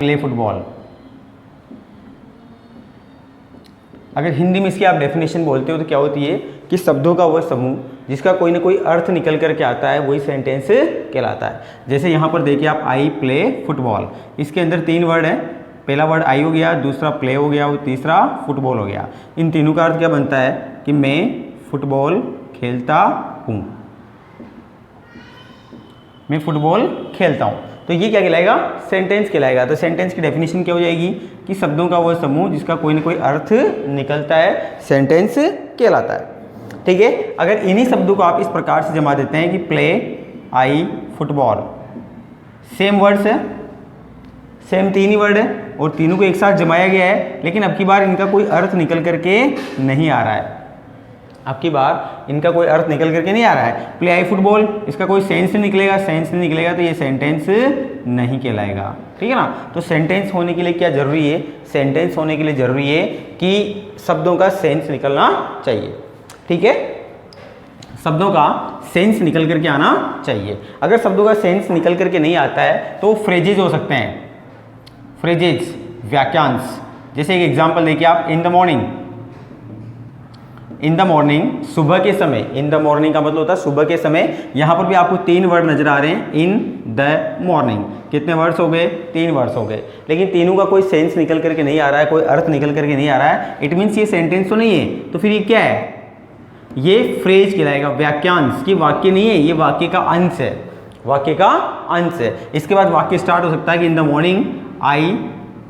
Play football. अगर हिंदी में इसकी आप डेफिनेशन बोलते हो तो क्या होती है कि शब्दों का वह समूह जिसका कोई ना कोई अर्थ निकल करके आता है वही सेंटेंस कहलाता है। जैसे यहाँ पर देखिए आप, आई प्ले फुटबॉल, इसके अंदर 3 वर्ड है। पहला वर्ड आई हो गया, दूसरा प्ले हो गया और तीसरा फुटबॉल हो गया। इन तीनों का अर्थ क्या बनता है कि मैं फुटबॉल खेलता हूँ, मैं फुटबॉल खेलता हूँ। तो ये क्या कहलाएगा? सेंटेंस कहलाएगा। तो सेंटेंस की डेफिनेशन क्या हो जाएगी कि शब्दों का वह समूह जिसका कोई ना कोई अर्थ निकलता है, सेंटेंस कहलाता है। ठीक है, अगर इन्हीं शब्दों को आप इस प्रकार से जमा देते हैं कि प्ले, आई, फुटबॉल, सेम वर्ड्स है, सेम 3 ही वर्ड है और तीनों को एक साथ जमाया गया है, लेकिन अब की बार इनका कोई अर्थ निकल करके नहीं आ रहा है। अब की बार इनका कोई अर्थ निकल करके नहीं आ रहा है। प्ले आई फुटबॉल, इसका कोई सेंस नहीं निकलेगा, सेंस नहीं निकलेगा तो ये सेंटेंस नहीं कहलाएगा। ठीक है ना। तो सेंटेंस होने के लिए क्या जरूरी है? सेंटेंस होने के लिए जरूरी है कि शब्दों का सेंस निकलना चाहिए। ठीक है, शब्दों का सेंस निकल करके आना चाहिए। अगर शब्दों का सेंस निकल करके नहीं आता है तो फ्रेजेज हो सकते हैं, फ्रेजेज, वाक्यांश। जैसे एक एग्जांपल देखिए आप, इन the morning, in the morning, सुबह के समय। इन द मॉर्निंग का मतलब होता है सुबह के समय। यहाँ पर भी आपको 3 वर्ड नजर आ रहे हैं, इन द मॉर्निंग। कितने वर्ड्स हो गए? 3 वर्ड्स हो गए, लेकिन तीनों का कोई सेंस निकल करके नहीं आ रहा है, कोई अर्थ निकल करके नहीं आ रहा है। इट मीन्स ये सेंटेंस तो नहीं है, तो फिर ये क्या है? ये फ्रेज कहलाएगा, वाक्यांश। की वाक्य नहीं है, ये वाक्य का अंश है, वाक्य का अंश है। इसके बाद वाक्य स्टार्ट हो सकता है कि in the morning I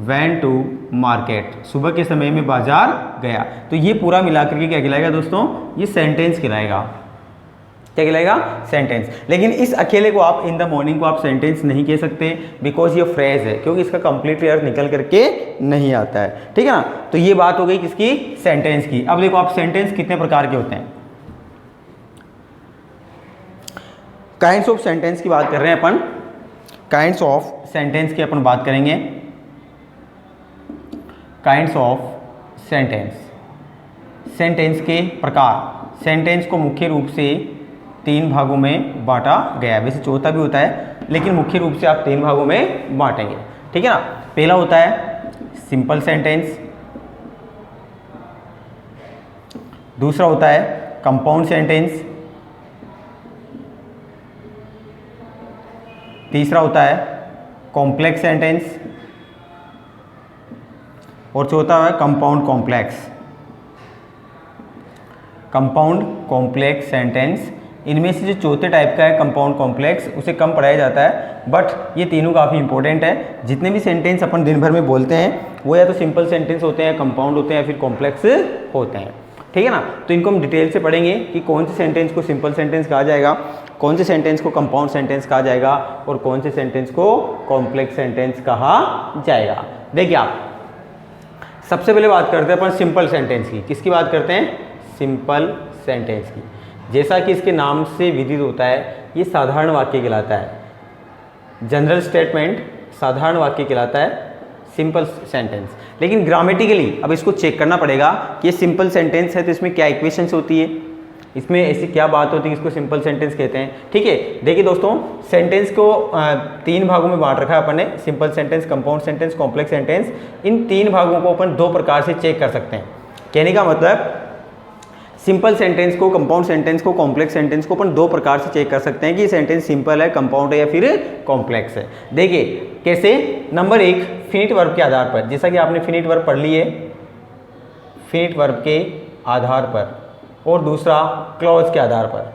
went to market, सुबह के समय में बाजार गया। तो ये पूरा मिलाकर के क्या कहलाएगा दोस्तों? ये सेंटेंस कहलाएगा। क्या कहलाएगा? सेंटेंस। लेकिन इस अकेले को आप, इन द मॉर्निंग को आप सेंटेंस नहीं कह सकते, बिकॉज ये फ्रेज है, क्योंकि इसका कंप्लीटली अर्थ निकल करके नहीं आता है। ठीक है ना। तो ये बात हो गई किसकी? सेंटेंस की। अब देखो आप, सेंटेंस कितने प्रकार के होते हैं। काइंड्स ऑफ सेंटेंस की बात कर रहे हैं अपन। काइंड्स ऑफ सेंटेंस की अपन बात करेंगे। काइंड्स ऑफ सेंटेंस, सेंटेंस के प्रकार। सेंटेंस को मुख्य रूप से 3 भागों में बांटा गया है। वैसे चौथा भी होता है, लेकिन मुख्य रूप से आप 3 भागों में बांटेंगे। ठीक है ना। पहला होता है सिंपल सेंटेंस, दूसरा होता है कंपाउंड सेंटेंस, तीसरा होता है कॉम्प्लेक्स सेंटेंस और चौथा है compound complex. Compound complex sentence, इनमें से जो चौथे टाइप का है कंपाउंड कॉम्प्लेक्स, उसे कम पढ़ाया जाता है, बट ये तीनों काफ़ी इंपॉर्टेंट है। जितने भी सेंटेंस अपन दिन भर में बोलते हैं वो या तो सिंपल सेंटेंस होते हैं, कंपाउंड होते हैं, या फिर कॉम्प्लेक्स होते हैं। ठीक है ना। तो इनको हम डिटेल से पढ़ेंगे कि कौन से सेंटेंस को सिंपल सेंटेंस कहा जाएगा, कौन से सेंटेंस को कंपाउंड सेंटेंस कहा जाएगा और कौन से सेंटेंस को कॉम्प्लेक्स सेंटेंस कहा जाएगा। देखिए आप, सबसे पहले बात करते हैं अपन सिंपल सेंटेंस की। किसकी बात करते हैं? सिंपल सेंटेंस की। जैसा कि इसके नाम से विदित होता है, ये साधारण वाक्य कहलाता है। जनरल स्टेटमेंट साधारण वाक्य कहलाता है, सिंपल सेंटेंस। लेकिन ग्रामेटिकली अब इसको चेक करना पड़ेगा कि ये सिंपल सेंटेंस है तो इसमें क्या इक्वेशंस होती है, इसमें ऐसी क्या बात होती है कि इसको सिंपल सेंटेंस कहते हैं। ठीक है, देखिए दोस्तों, सेंटेंस को 3 भागों में बांट रखा है अपन ने, simple sentence, compound sentence, complex sentence. इन 3 भागों को अपन 2 प्रकार से चेक कर सकते हैं। कहने का मतलब, सिंपल सेंटेंस को, कंपाउंड सेंटेंस को, कॉम्प्लेक्स सेंटेंस को अपन 2 प्रकार से चेक कर सकते हैं कि सेंटेंस सिंपल है, कंपाउंड है या फिर कॉम्प्लेक्स है। देखिए कैसे। नंबर 1, फिनिट वर्ब के आधार पर। जैसा कि आपने फिनिट वर्ब पढ़ ली है, फिनिट वर्ब के आधार पर, और दूसरा क्लॉज के आधार पर।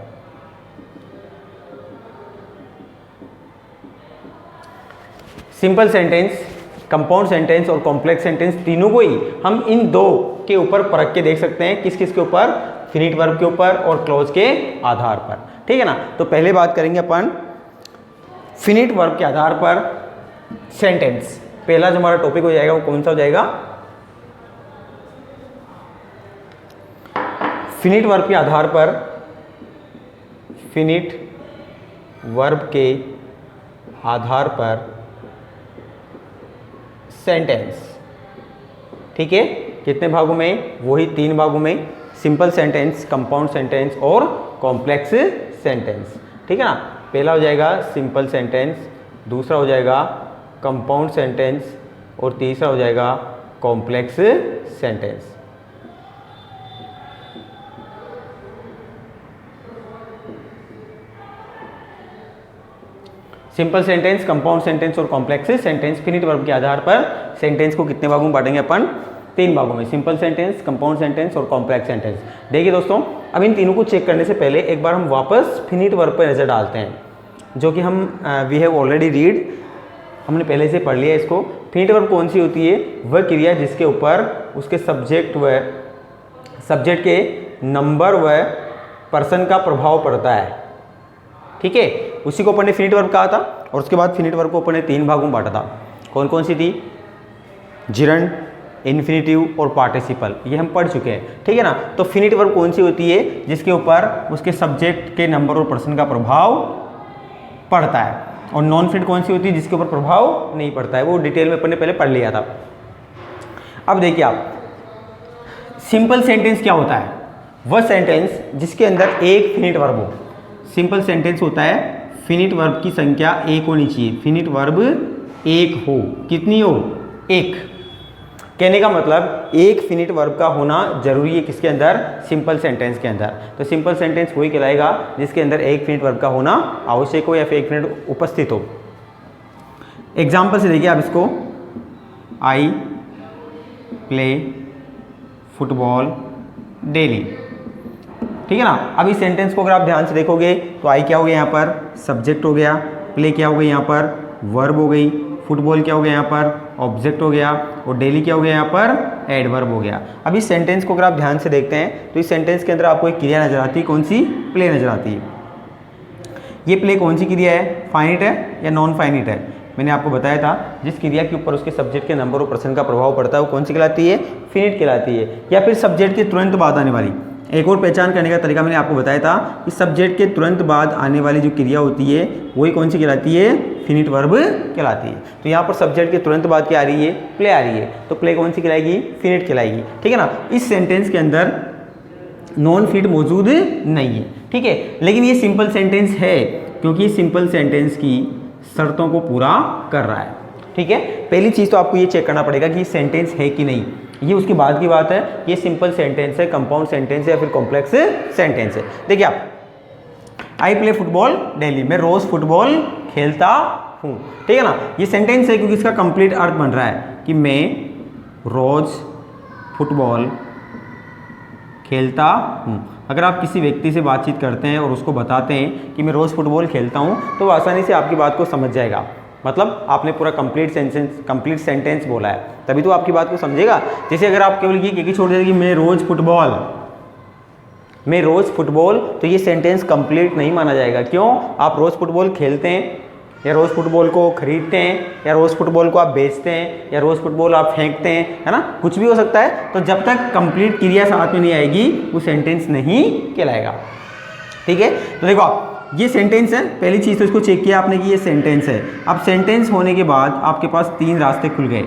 सिंपल सेंटेंस, कंपाउंड सेंटेंस और कॉम्प्लेक्स सेंटेंस तीनों को ही हम इन 2 के ऊपर परख के देख सकते हैं। किस किस के ऊपर? फिनिट वर्ब के ऊपर और क्लॉज के आधार पर। ठीक है ना। तो पहले बात करेंगे अपन फिनिट वर्ब के आधार पर सेंटेंस। पहला जो हमारा टॉपिक हो जाएगा वो कौन सा हो जाएगा? फिनिट वर्ब के आधार पर, फिनिट वर्ब के आधार पर सेंटेंस। ठीक है, कितने भागों में? वही 3 भागों में, सिंपल सेंटेंस, कंपाउंड सेंटेंस और कॉम्प्लेक्स सेंटेंस। ठीक है ना। पहला हो जाएगा सिंपल सेंटेंस, दूसरा हो जाएगा कंपाउंड सेंटेंस और तीसरा हो जाएगा complex sentence. Simple sentence, compound sentence और कॉम्प्लेक्स सेंटेंस। फिनिट वर्ब के आधार पर सेंटेंस को कितने भागों में बांटेंगे अपन? 3 भागों में, सिंपल सेंटेंस, कंपाउंड सेंटेंस और कॉम्प्लेक्स सेंटेंस। देखिए दोस्तों, अब इन तीनों को चेक करने से पहले एक बार हम वापस फिनिट वर्ब पर नजर डालते हैं, जो कि हम वी हैव ऑलरेडी रीड, हमने पहले से पढ़ लिया इसको। फिनिट वर्ब कौन सी होती है? वह क्रिया जिसके ऊपर उसके सब्जेक्ट के नंबर व पर्सन का प्रभाव पड़ता है। ठीक है, उसी को अपन ने फिनिट वर्ब कहा था। और उसके बाद फिनिट वर्ब को अपन ने 3 भागों में बांटा था। कौन कौन सी थी? जिरंड, इन्फिनिटिव और पार्टिसिपल, ये हम पढ़ चुके हैं। ठीक है ना। तो फिनिट वर्ब कौन सी होती है? जिसके ऊपर उसके सब्जेक्ट के नंबर और पर्सन का प्रभाव पड़ता है। और नॉन फिनिट कौन सी होती है? जिसके ऊपर प्रभाव नहीं पड़ता है। वो डिटेल में अपन ने पहले पढ़ लिया था। अब देखिए आप, सिंपल सेंटेंस क्या होता है? वह सेंटेंस जिसके अंदर एक फिनिट वर्ब हो। सिंपल सेंटेंस होता है फिनिट वर्ब की संख्या 1 होनी चाहिए। फिनिट वर्ब 1 हो। कितनी हो? 1। कहने का मतलब एक फिनिट वर्ब का होना जरूरी है किसके अंदर? सिंपल सेंटेंस के अंदर। तो सिंपल सेंटेंस वही कहलाएगा जिसके अंदर एक फिनिट वर्ब का होना आवश्यक हो या फिर एक फिनिट उपस्थित हो। एग्जाम्पल से देखिए आप इसको, आई प्ले फुटबॉल डेली। ठीक है ना। अब इस सेंटेंस को अगर आप ध्यान से देखोगे तो आई क्या हो गया यहाँ पर? सब्जेक्ट हो गया। प्ले क्या हो गई यहाँ पर? वर्ब हो गई। फुटबॉल क्या हो गया यहाँ पर? ऑब्जेक्ट हो गया। और डेली क्या हो गया यहाँ पर? एडवर्ब हो गया। अब इस सेंटेंस को अगर आप ध्यान से देखते हैं तो इस सेंटेंस के अंदर आपको एक क्रिया नजर आती है। कौन सी? प्ले नजर आती है। ये प्ले कौन सी क्रिया है? फाइनिट है या नॉन फाइनिट है? मैंने आपको बताया था जिस क्रिया के ऊपर उसके सब्जेक्ट के नंबर और पर्सन का प्रभाव पड़ता है वो कौन सी कहलाती है? फिनिट कहलाती है। या फिर सब्जेक्ट के तुरंत बाद आने वाली। एक और पहचान करने का तरीका मैंने आपको बताया था कि सब्जेक्ट के तुरंत बाद आने वाली जो क्रिया होती है वही कौन सी कहलाती है? फिनिट वर्ब कहलाती है। तो यहाँ पर सब्जेक्ट के तुरंत बाद क्या आ रही है? प्ले आ रही है। तो प्ले कौन सी कहलाएगी? फिनिट कहलाएगी। ठीक है ना। इस सेंटेंस के अंदर नॉन फिनिट मौजूद नहीं है। ठीक है, लेकिन ये सिंपल सेंटेंस है क्योंकि सिंपल सेंटेंस की शर्तों को पूरा कर रहा है। ठीक है, पहली चीज़ तो आपको ये चेक करना पड़ेगा कि सेंटेंस है कि नहीं। ये उसके बाद की बात है। ये सिंपल सेंटेंस है, कंपाउंड सेंटेंस है या फिर कॉम्प्लेक्स सेंटेंस है। देखिए आप, आई प्ले फुटबॉल डेली, मैं रोज फुटबॉल खेलता हूँ। ठीक है ना। ये सेंटेंस है क्योंकि इसका कंप्लीट अर्थ बन रहा है कि मैं रोज फुटबॉल खेलता हूँ। अगर आप किसी व्यक्ति से बातचीत करते हैं और उसको बताते हैं कि मैं रोज़ फुटबॉल खेलता हूँ तो वो आसानी से आपकी बात को समझ जाएगा। मतलब आपने पूरा कंप्लीट सेंटेंस बोला है, तभी तो आपकी बात को समझेगा। जैसे अगर आप केवल ये छोड़ देते कि मैं रोज़ फुटबॉल, तो ये सेंटेंस कंप्लीट नहीं माना जाएगा। क्यों? आप रोज़ फुटबॉल खेलते हैं या रोज़ फुटबॉल को खरीदते हैं या रोज़ फुटबॉल को आप बेचते हैं या रोज़ फुटबॉल आप फेंकते हैं, है ना, कुछ भी हो सकता है। तो जब तक कंप्लीट क्रिया साथ में नहीं आएगी वो सेंटेंस नहीं कहलाएगा। ठीक है, तो देखो आप, ये सेंटेंस है। पहली चीज़ तो इसको चेक किया आपने कि ये सेंटेंस है। अब सेंटेंस होने के बाद आपके पास 3 रास्ते खुल गए।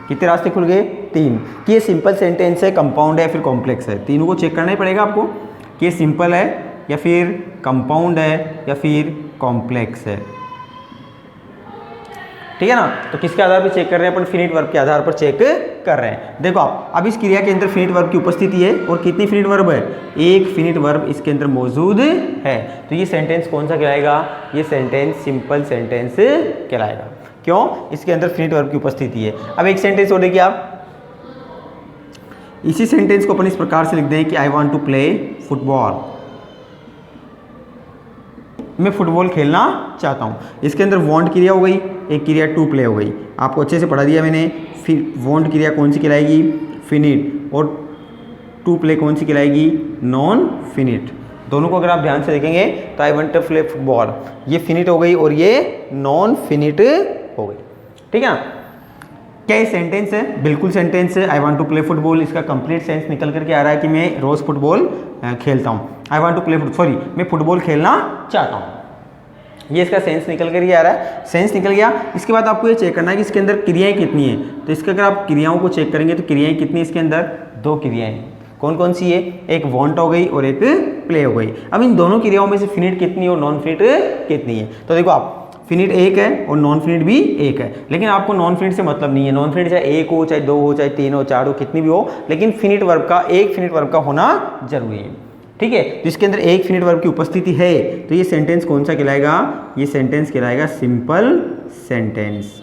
कितने रास्ते खुल गए? 3। कि ये सिंपल सेंटेंस है, कंपाउंड है, फिर कॉम्प्लेक्स है। तीनों को चेक करना ही पड़ेगा आपको कि ये सिंपल है या फिर कंपाउंड है या फिर कॉम्प्लेक्स है। ठीक है ना। तो किसके आधार पर चेक कर रहे हैं अपन? फिनिट वर्ब के आधार पर चेक कर रहे हैं। देखो आप, अब इस क्रिया के अंदर फिनिट वर्ब की उपस्थिति है और कितनी फिनिट वर्ब है? एक फिनिट वर्ब इसके अंदर मौजूद है। तो ये सेंटेंस कौन सा कहलाएगा? ये सेंटेंस सिंपल सेंटेंस कहलाएगा। क्यों? इसके अंदर फिनिट वर्ब की उपस्थिति है। अब एक सेंटेंस और देखिए आप, इसी सेंटेंस को अपन इस प्रकार से लिख दें कि I want to play football, मैं फुटबॉल खेलना चाहता हूँ। इसके अंदर वांट क्रिया हो गई, एक क्रिया टू प्ले हो गई। आपको अच्छे से पढ़ा दिया मैंने। फिर वांट क्रिया कौन सी कहलाएगी? फिनिट। और टू प्ले कौन सी कहलाएगी? Non finite. दोनों को अगर आप ध्यान से देखेंगे तो I want to play football, ये फिनिट हो गई और ये नॉन फिनिट हो गई। ठीक है ना। क्या ये सेंटेंस है? बिल्कुल सेंटेंस है। I want to play football, इसका कंप्लीट सेंस निकल करके आ रहा है कि मैं रोज़ फुटबॉल खेलता हूँ। आई वांट टू प्ले मैं फुटबॉल खेलना चाहता हूँ, ये इसका सेंस निकल कर ही आ रहा है। सेंस निकल गया। इसके बाद आपको ये चेक करना है कि इसके अंदर क्रियाएं कितनी हैं। तो इसके अगर आप क्रियाओं को चेक करेंगे तो क्रियाएं कितनी इसके अंदर? 2 क्रियाएं। कौन कौन सी है? एक वांट हो गई और एक प्ले हो गई। अब इन दोनों क्रियाओं में से फिनिट कितनी और नॉन फिनिट कितनी है? तो देखो आप, फिनिट एक है और नॉन फिनिट भी एक है, लेकिन आपको नॉन फिनिट से मतलब नहीं है। नॉन फिनिट चाहे एक हो, चाहे दो हो, चाहे तीन हो, चार हो, कितनी भी हो, लेकिन फिनिट वर्ब का, एक फिनिट वर्ब का होना जरूरी है। ठीक है, तो इसके अंदर एक फिनिट वर्ब की उपस्थिति है, तो ये सेंटेंस कौन सा कहलाएगा? ये सेंटेंस कहलाएगा सिंपल सेंटेंस।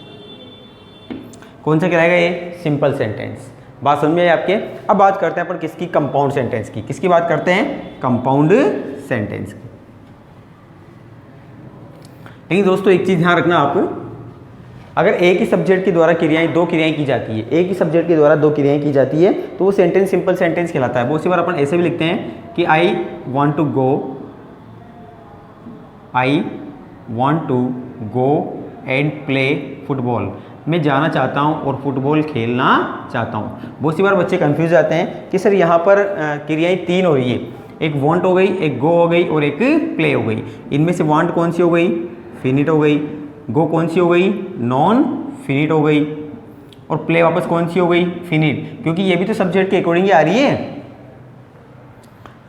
कौन सा कहलाएगा? ये सिंपल सेंटेंस। बात समझ में आई आपके? अब बात करते हैं अपन किसकी? कंपाउंड सेंटेंस की। किसकी बात करते हैं? कंपाउंड सेंटेंस की। लेकिन दोस्तों एक चीज ध्यान रखना आप, अगर एक ही सब्जेक्ट के द्वारा क्रियाएं, दो क्रियाएं की जाती है, एक ही सब्जेक्ट के द्वारा दो क्रियाएं की जाती है, तो वो सेंटेंस सिंपल सेंटेंस कहलाता है। बहुत सी बार अपन ऐसे भी लिखते हैं कि I want to go and play football. मैं जाना चाहता हूं और फुटबॉल खेलना चाहता हूं। बहुत सी बार बच्चे कंफ्यूज जाते हैं कि सर यहाँ पर क्रियाएं तीन हो रही है, एक वांट हो गई, एक गो हो गई और एक प्ले हो गई। इनमें से वांट कौन सी हो गई? फिनिट हो गई। गो कौन सी हो गई? नॉन फिनिट हो गई। और प्ले वापस कौन सी हो गई? फिनिट। क्योंकि ये भी तो सब्जेक्ट के अकॉर्डिंग ही आ रही है,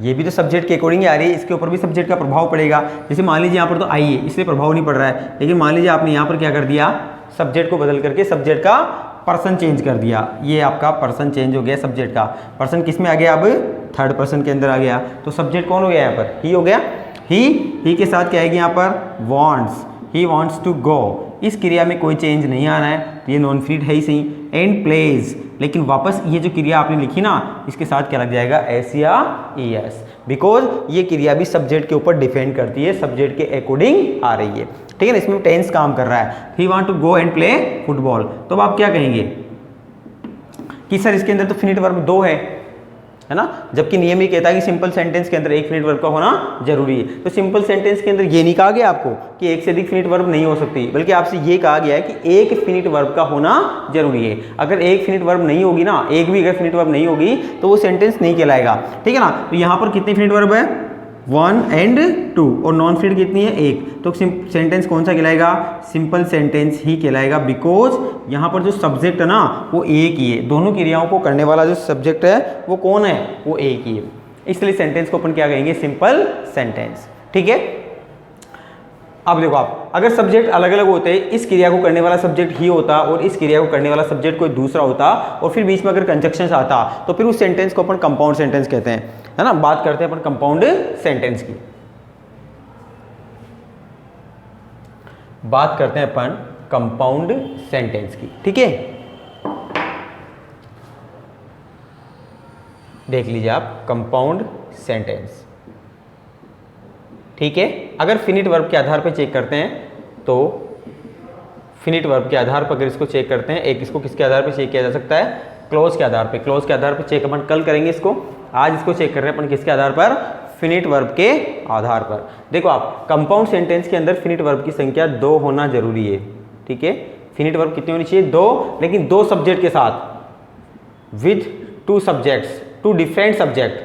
ये भी तो सब्जेक्ट के अकॉर्डिंग आ रही है, इसके ऊपर भी सब्जेक्ट का प्रभाव पड़ेगा। जैसे मान लीजिए यहाँ पर तो आई है, इसलिए प्रभाव नहीं पड़ रहा है, लेकिन मान लीजिए आपने यहाँ पर क्या कर दिया? सब्जेक्ट को बदल करके सब्जेक्ट का पर्सन चेंज कर दिया। ये आपका पर्सन चेंज हो गया, सब्जेक्ट का पर्सन किस में आ गया? अब थर्ड पर्सन के अंदर आ गया। तो सब्जेक्ट कौन हो गया यहाँ पर? ही हो गया। ही के साथ क्या आएगी यहाँ पर? Wants. He wants to go. इस क्रिया में कोई चेंज नहीं आना है, तो ये नॉन फिनिट है ही सही। एंड प्लेज, लेकिन वापस ये जो क्रिया आपने लिखी ना, इसके साथ क्या लग जाएगा? एस या ई एस, बिकॉज ये क्रिया भी सब्जेक्ट के ऊपर डिपेंड करती है, सब्जेक्ट के अकॉर्डिंग आ रही है। ठीक है ना, इसमें टेंस काम कर रहा है। He want to go and play football, तो अब आप क्या कहेंगे कि सर इसके अंदर तो फिनिट वर्ब दो है ना, जबकि नियम ये कहता है कि सिंपल सेंटेंस के अंदर एक फिनिट वर्ब का होना जरूरी है। तो सिंपल सेंटेंस के अंदर ये नहीं कहा गया आपको कि एक से अधिक फिनिट वर्ब नहीं हो सकती, बल्कि आपसे ये कहा गया है कि एक फिनिट वर्ब का होना जरूरी है। अगर एक फिनिट वर्ब नहीं होगी ना, एक भी अगर फिनिट वर्ब नहीं होगी, तो वो सेंटेंस नहीं कहलाएगा। ठीक है ना, तो यहाँ पर कितनी फिनिट वर्ब है? 1 एंड 2, और नॉन फिनिट कितनी है? 1। तो सेंटेंस कौन सा कहलाएगा? सिंपल सेंटेंस ही कहलाएगा, बिकॉज यहाँ पर जो सब्जेक्ट है ना वो एक ही है। दोनों क्रियाओं को करने वाला जो सब्जेक्ट है वो कौन है? वो एक ही है। इसलिए सेंटेंस को अपन क्या कहेंगे? Simple sentence. ठीक है, अब देखो आप, अगर सब्जेक्ट अलग अलग होते, इस क्रिया को करने वाला सब्जेक्ट ही होता और इस क्रिया को करने वाला सब्जेक्ट कोई दूसरा होता, और फिर बीच में अगर कंजक्शंस आता, तो फिर उस सेंटेंस को अपन कंपाउंड सेंटेंस कहते हैं, है ना। बात करते हैं अपन कंपाउंड सेंटेंस की। बात करते हैं अपन कंपाउंड सेंटेंस की। ठीक है, देख लीजिए आप कंपाउंड सेंटेंस। ठीक है, अगर फिनिट वर्ब के आधार पर चेक करते हैं, तो फिनिट वर्ब के आधार पर अगर इसको चेक करते हैं, एक इसको किसके आधार पर चेक किया जा सकता है? क्लोज के आधार पे। क्लोज के आधार पर चेक अपन कल करेंगे इसको, आज इसको चेक कर रहे हैं अपन किसके आधार पर? फिनिट वर्ब के आधार पर। देखो आप, कंपाउंड सेंटेंस के अंदर फिनिट वर्ब की संख्या 2 होना जरूरी है। ठीक है, फिनिट वर्ब कितनी होनी चाहिए? 2, लेकिन 2 सब्जेक्ट के साथ, with 2 subjects, 2 different subject,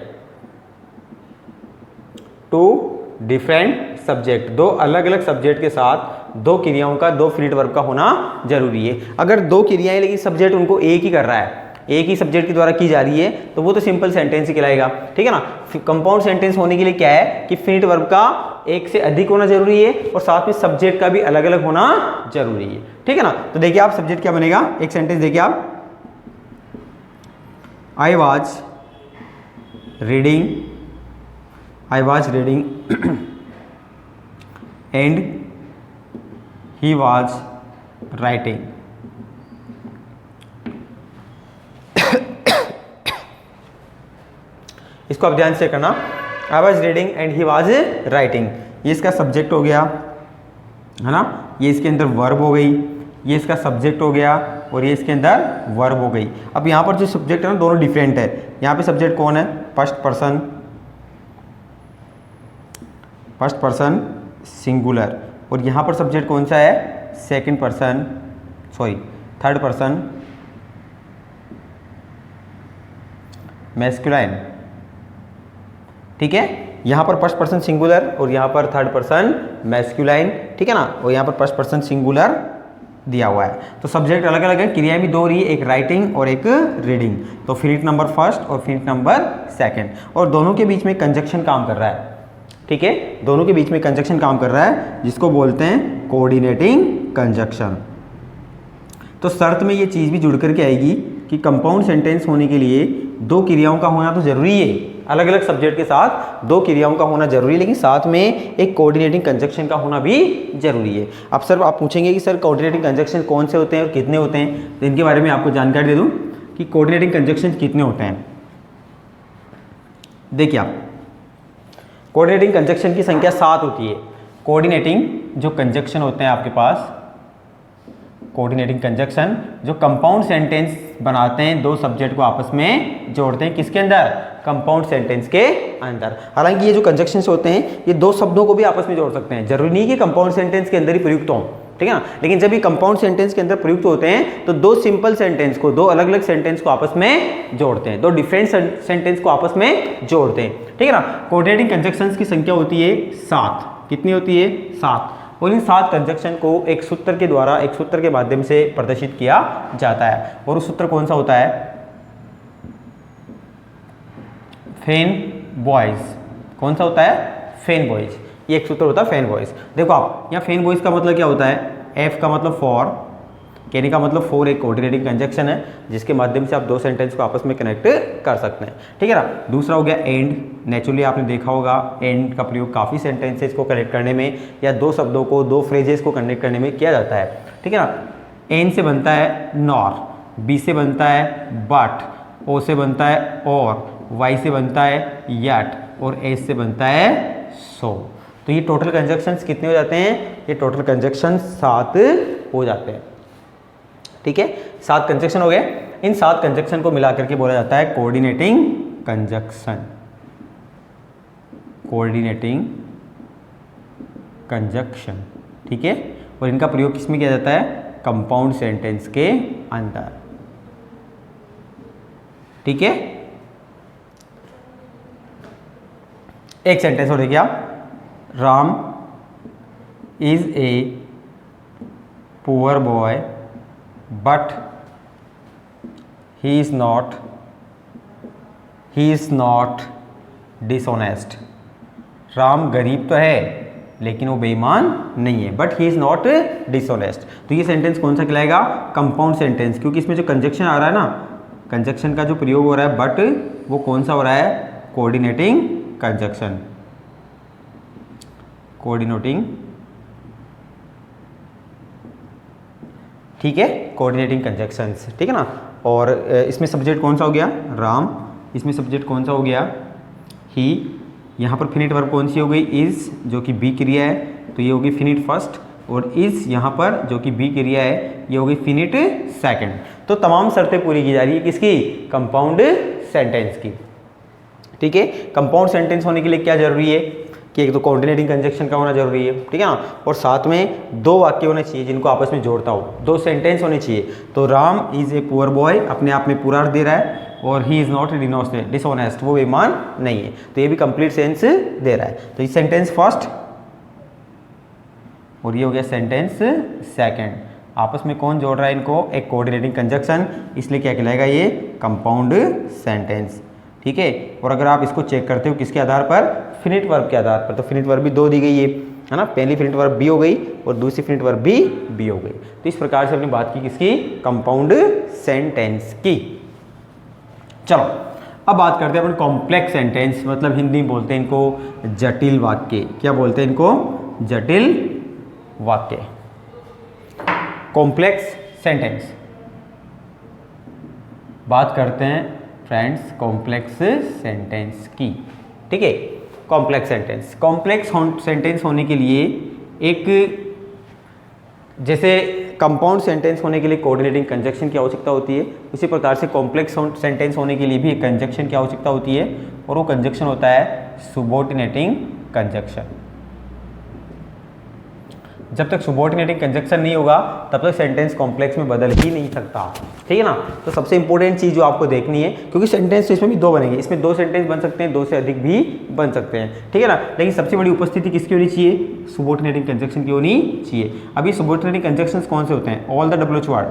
2 different subject, 2 अलग अलग सब्जेक्ट के साथ 2 क्रियाओं का, 2 फिनिट वर्ब का होना जरूरी है। अगर 2 क्रियाएं लेकिन सब्जेक्ट उनको एक ही कर रहा है, एक ही सब्जेक्ट के द्वारा की जा रही है, तो वो तो सिंपल सेंटेंस ही कहलाएगा। ठीक है ना। कंपाउंड सेंटेंस होने के लिए क्या है कि फिनिट वर्ब का एक से अधिक होना जरूरी है और साथ में सब्जेक्ट का भी अलग अलग होना जरूरी है। ठीक है ना। तो देखिए आप, सब्जेक्ट क्या बनेगा? एक सेंटेंस देखिए आप, I was reading and he was writing. इसको आप ध्यान से करना, I was reading and he was writing. ये इसका सब्जेक्ट हो गया, है ना, ये इसके अंदर वर्ब हो गई, ये इसका सब्जेक्ट हो गया और ये इसके अंदर वर्ब हो गई। अब यहाँ पर जो सब्जेक्ट है ना, दोनों डिफरेंट है। यहाँ पे सब्जेक्ट कौन है? फर्स्ट पर्सन सिंगुलर, और यहाँ पर सब्जेक्ट कौन सा है? Third person masculine. ठीक है, यहाँ पर फर्स्ट पर्सन सिंगुलर और यहाँ पर थर्ड पर्सन मैस्कुलाइन। ठीक है ना, और यहाँ पर फर्स्ट पर्सन सिंगुलर दिया हुआ है। तो सब्जेक्ट अलग अलग है, क्रियाएं भी 2 हो रही है, एक राइटिंग और एक रीडिंग। तो फिनिट नंबर फर्स्ट और फिनिट नंबर सेकंड, और दोनों के बीच में कंजक्शन काम कर रहा है। ठीक है, दोनों के बीच में कंजक्शन काम कर रहा है, जिसको बोलते हैं कोऑर्डिनेटिंग कंजक्शन। तो शर्त में ये चीज़ भी जुड़ करके आएगी कि कंपाउंड सेंटेंस होने के लिए दो क्रियाओं का होना तो जरूरी है, अलग अलग सब्जेक्ट के साथ दो क्रियाओं का होना जरूरी है, लेकिन साथ में एक कोऑर्डिनेटिंग कंजक्शन का होना भी जरूरी है। अब सर आप पूछेंगे कि सर कोऑर्डिनेटिंग कंजक्शन कौन से होते हैं और कितने होते हैं, तो इनके बारे में आपको जानकारी दे दूं कि कोऑर्डिनेटिंग कंजक्शन कितने होते हैं। देखिए आप, कोऑर्डिनेटिंग कंजक्शन की संख्या 7 होती है। कोऑर्डिनेटिंग जो कंजक्शन होते हैं आपके पास, कोऑर्डिनेटिंग कंजक्शन जो कंपाउंड सेंटेंस बनाते हैं, दो सब्जेक्ट को आपस में जोड़ते हैं, किसके अंदर, कंपाउंड सेंटेंस के अंदर। हालांकि ये जो कंजक्शंस होते हैं ये दो शब्दों को भी आपस में जोड़ सकते हैं, जरूरी नहीं कि कंपाउंड सेंटेंस के अंदर ही प्रयुक्त हों, ठीक है ना। लेकिन जब ये कंपाउंड सेंटेंस के अंदर प्रयुक्त होते हैं तो दो सिंपल सेंटेंस को, दो अलग अलग सेंटेंस को आपस में जोड़ते हैं, दो डिफरेंट सेंटेंस को आपस में जोड़ते हैं, ठीक है ना। कोऑर्डिनेटिंग कंजक्शंस की संख्या होती है 7। कितनी होती है, 7। और इन 7 कंजक्शन को एक सूत्र के द्वारा, एक सूत्र के माध्यम से प्रदर्शित किया जाता है, और उस सूत्र कौन सा होता है, फेन बॉयज। कौन सा होता है, फेन बॉयज। ये एक सूत्र होता है फेन बॉयज। देखो आप, यहाँ फेन बॉयज का मतलब क्या होता है, एफ का मतलब फॉर, कहने का मतलब फॉर एक कोऑर्डिनेटिंग कंजक्शन है जिसके माध्यम से आप दो सेंटेंस को आपस में कनेक्ट कर सकते हैं, ठीक है ना। दूसरा हो गया एंड। नेचुरली आपने देखा होगा एंड का प्रयोग काफ़ी सेंटेंसेस को कनेक्ट करने में या दो शब्दों को, दो फ्रेजेस को कनेक्ट करने में किया जाता है, ठीक है ना। एन से बनता है नॉर, बी से बनता है बट, ओ से बनता है और, वाई से बनता है यट, और एस से बनता है सो। तो ये टोटल कंजक्शंस कितने हो जाते हैं, ये टोटल कंजक्शंस 7 हो जाते हैं, ठीक है। 7 कंजक्शन हो गए। इन 7 कंजक्शन को मिलाकर के बोला जाता है कोऑर्डिनेटिंग कंजक्शन, कोऑर्डिनेटिंग कंजक्शन, ठीक है। और इनका प्रयोग किसमें किया जाता है, कंपाउंड सेंटेंस के अंदर, ठीक है। एक सेंटेंस और देखिए आप, Ram is a poor boy but he is not dishonest. Ram गरीब तो है लेकिन वो बेईमान नहीं है, but he is not dishonest. तो ये सेंटेंस कौन सा कहलाएगा, कंपाउंड सेंटेंस, क्योंकि इसमें जो कंजक्शन आ रहा है ना, कंजक्शन का जो प्रयोग हो रहा है बट, वो कौन सा हो रहा है, कोऑर्डिनेटिंग कंजक्शन, कोऑर्डिनेटिंग, ठीक है, कोऑर्डिनेटिंग कंजक्शंस, ठीक है ना। और इसमें सब्जेक्ट कौन सा हो गया, राम, इसमें सब्जेक्ट कौन सा हो गया, ही। यहाँ पर फिनिट वर्ब कौन सी हो गई, इज, जो कि बी क्रिया है, तो ये होगी फिनिट फर्स्ट, और इज यहाँ पर जो कि बी क्रिया है ये होगी फिनिट सेकंड। तो तमाम शर्तें पूरी की जा रही है किसकी, कंपाउंड सेंटेंस की, ठीक है। कंपाउंड सेंटेंस होने के लिए क्या जरूरी है कि एक तो कोऑर्डिनेटिंग कंजक्शन का होना जरूरी है, ठीक है ना, और साथ में दो वाक्य होने चाहिए जिनको आपस में जोड़ता हो, दो सेंटेंस होने चाहिए। तो Ram is a poor boy अपने आप में पूरा अर्थ दे रहा है, और ही इज नॉट डिसऑनेस्ट, वो बेईमान नहीं है, तो ये भी कंप्लीट सेंस दे रहा है। तो ये सेंटेंस फर्स्ट और ये हो गया सेंटेंस सेकंड, आपस में कौन जोड़ रहा है इनको, एक कोऑर्डिनेटिंग कंजक्शन, इसलिए क्या कहलाएगा ये, कंपाउंड सेंटेंस, ठीक है। और अगर आप इसको चेक करते हो किसके आधार पर, फिनिट वर्ब के आधार पर, तो फिनिट वर्ब भी 2 दी गई है ना, पहली फिनिट वर्ब बी हो गई और दूसरी फिनिट वर्ब भी बी हो गई। तो इस प्रकार से हमने बात की किसकी, कंपाउंड सेंटेंस की। चलो अब बात करते हैं अपन कॉम्प्लेक्स सेंटेंस, मतलब हिंदी में बोलते हैं इनको जटिल वाक्य। क्या बोलते हैं इनको, जटिल वाक्य, कॉम्प्लेक्स सेंटेंस। बात करते हैं फ्रेंड्स कॉम्प्लेक्स सेंटेंस की, ठीक है। कॉम्प्लेक्स सेंटेंस, कॉम्प्लेक्स सेंटेंस होने के लिए एक, जैसे कंपाउंड सेंटेंस होने के लिए कोऑर्डिनेटिंग कंजक्शन की आवश्यकता होती है, उसी प्रकार से कॉम्प्लेक्स सेंटेंस होने के लिए भी एक कंजक्शन की आवश्यकता होती है, और वो कंजक्शन होता है सुबॉर्डिनेटिंग कंजक्शन। जब तक सुबॉर्डिनेटिंग कंजक्शन नहीं होगा तब तक सेंटेंस कॉम्प्लेक्स में बदल ही नहीं सकता, ठीक है ना। तो सबसे इंपॉर्टेंट चीज़ जो आपको देखनी है, क्योंकि सेंटेंस तो इसमें भी 2 बनेंगे, इसमें 2 सेंटेंस बन सकते हैं, 2 से अधिक भी बन सकते हैं, ठीक है ना। लेकिन सबसे बड़ी उपस्थिति किसकी होनी चाहिए, सुबॉर्डिनेटिंग कंजक्शन की होनी चाहिए। अभी सुबॉर्डिनेटिंग कंजक्शंस कौन से होते हैं, ऑल द डब्ल्यूएच वर्ड,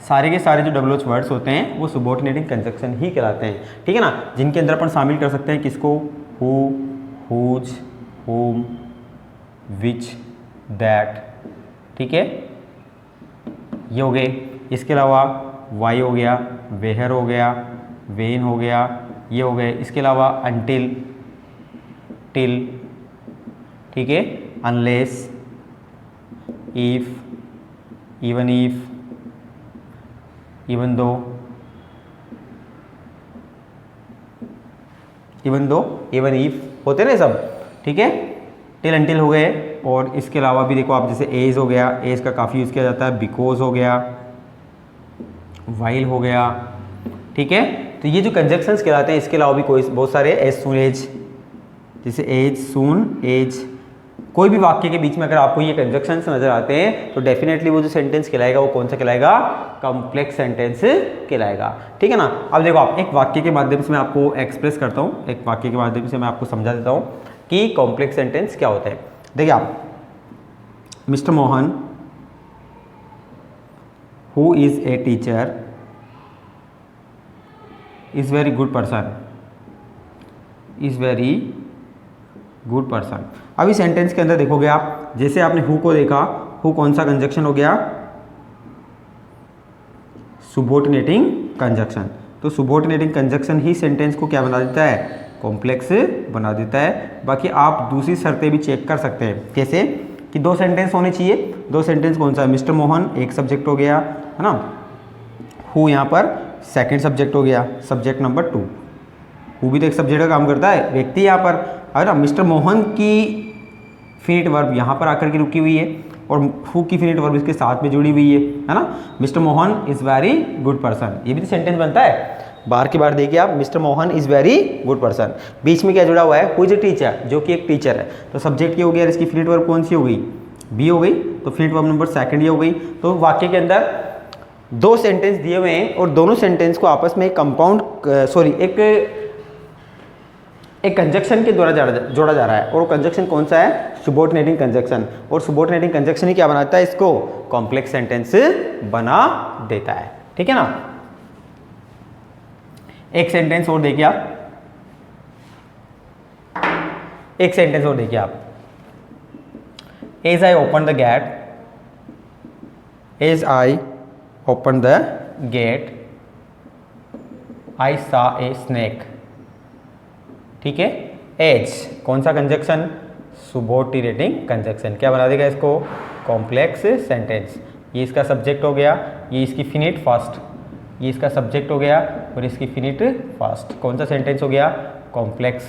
सारे के सारे जो डब्ल्यूएच वर्ड्स होते हैं वो सुबॉर्डिनेटिंग कंजक्शन ही कहलाते हैं, ठीक है ना। जिनके अंदर अपन शामिल कर सकते हैं किसको, who, whose, whom, which, that, ठीक है, ये हो गए। इसके अलावा वाई हो गया, वेहर हो गया, वेन हो गया, ये हो गए। इसके अलावा अनटिल, टिल, ठीक है, unless, if, even if, even though, even if होते ना सब, ठीक है, टिल अनटिल हो गए। और इसके अलावा भी देखो आप, जैसे एज हो गया, एज का काफ़ी यूज़ किया जाता है, बिकॉज हो गया, वाइल हो गया, ठीक है। तो ये जो कंजक्शंस कहलाते हैं, इसके अलावा भी कोई बहुत सारे, एज सून एज, जैसे एज सून एज, कोई भी वाक्य के बीच में अगर आपको ये कंजक्शंस नजर आते हैं तो डेफिनेटली वो जो सेंटेंस कहलाएगा वो कौन सा कहलाएगा, कॉम्प्लेक्स सेंटेंस कहलाएगा, ठीक है ना। अब देखो आप, एक वाक्य के माध्यम से मैं आपको एक्सप्रेस करता हूँ, एक वाक्य के माध्यम से मैं आपको समझा देता हूँ कि कॉम्प्लेक्स सेंटेंस क्या होता है। देखिए आप, mister Mohan who is a teacher is very good person, is very good person. अब इस सेंटेंस के अंदर देखोगे आप, जैसे आपने हु को देखा, हु कौन सा कंजक्शन हो गया, सुबोर्डिनेटिंग कंजक्शन। तो सुबोर्डिनेटिंग कंजक्शन ही सेंटेंस को क्या बना देता है, कॉम्प्लेक्स बना देता है। बाकी आप दूसरी शर्तें भी चेक कर सकते हैं, कैसे कि दो सेंटेंस होने चाहिए। दो सेंटेंस कौन सा है, मिस्टर मोहन एक सब्जेक्ट हो गया, है ना, हु यहाँ पर सेकंड सब्जेक्ट हो गया, सब्जेक्ट नंबर 2। हु भी तो एक सब्जेक्ट का काम करता है, व्यक्ति यहाँ पर, है ना। मिस्टर मोहन की फिनिट वर्ब यहाँ पर आकर के रुकी हुई है और हु की फिनिट वर्ब इसके साथ में जुड़ी हुई है ना। Mister Mohan is very good person, ये भी तो सेंटेंस बनता है। बार की बार देखिए आप, mister Mohan is very good person, बीच में क्या जुड़ा हुआ है, हु इज ए टीचर, जो कि एक टीचर है। तो सब्जेक्ट ये हो गया, इसकी फिनिट वर्ब कौन सी हो गई, बी हो गई। तो फिनिट वर्ब नंबर सेकंड ये हो गई। तो वाक्य के अंदर दो सेंटेंस दिए हुए हैं और दोनों सेंटेंस को आपस में एक कंपाउंड एक कंजक्शन के द्वारा जोड़ा जा रहा है। और वो कंजक्शन कौन सा है, सुबोर्डिनेटिंग कंजक्शन। और सुबोर्डिनेटिंग कंजक्शन ही क्या बनाता है, इसको कॉम्प्लेक्स सेंटेंस बना देता है, ठीक है ना। एक सेंटेंस और देखिए आप, एक सेंटेंस और देखिए आप, as I open the gate, as I open the gate I saw a snake, ठीक है। एज कौन सा कंजक्शन, सुबोर्डिनेटिंग कंजक्शन, क्या बना देगा इसको, कॉम्प्लेक्स सेंटेंस। ये इसका सब्जेक्ट हो गया, ये इसकी फिनिट फर्स्ट, ये इसका सब्जेक्ट हो गया और इसकी फिनिट फर्स्ट, कौन सा सेंटेंस हो गया, कॉम्प्लेक्स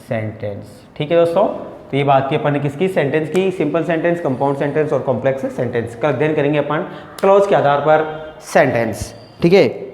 सेंटेंस, ठीक है दोस्तों। तो ये बात की अपन ने किसकी, सेंटेंस की, सिंपल सेंटेंस, कंपाउंड सेंटेंस और कॉम्प्लेक्स सेंटेंस का अध्ययन करेंगे अपन क्लॉज के आधार पर सेंटेंस, ठीक है।